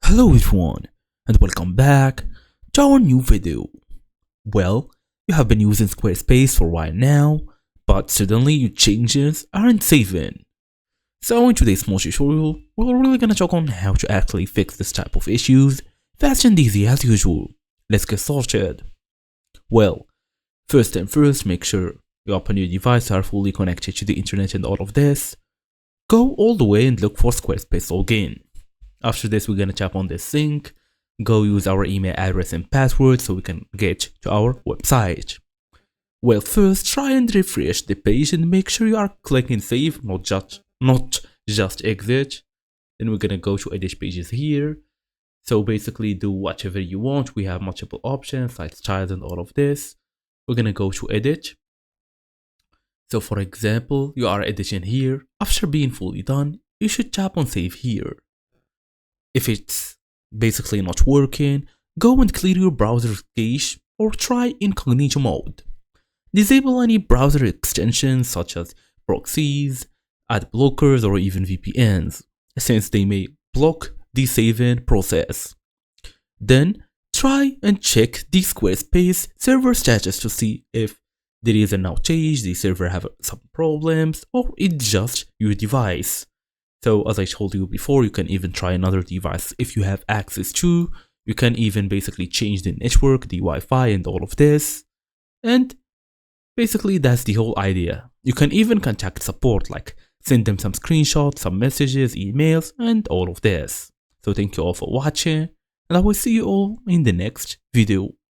Hello everyone, and welcome back to our new video. Well, you have been using Squarespace for a while now, but suddenly your changes aren't saving. So in today's small tutorial, we're really gonna talk on how to actually fix this type of issues fast and easy as usual. Let's get started. Well, first and first, make sure your app and your device are fully connected to the internet and all of this. Go all the way and look for Squarespace login. After this, we're gonna tap on this link, go use our email address and password so we can get to our website. Well, first try and refresh the page and make sure you are clicking save, not just exit. Then we're gonna go to edit pages here. So basically do whatever you want. We have multiple options like styles and all of this. We're gonna go to edit. So for example, you are editing here. After being fully done, you should tap on save here. If it's basically not working, go and clear your browser's cache or try incognito mode. Disable any browser extensions such as proxies, ad blockers, or even VPNs, since they may block the saving process. Then try and check the Squarespace server status to see if there is an outage, the server have some problems, or it's just your device. So as I told you before, you can even try another device if you have access to. You can even basically change the network, the Wi-Fi and all of this. And basically that's the whole idea. You can even contact support, like send them some screenshots, some messages, emails, and all of this. So thank you all for watching, and I will see you all in the next video.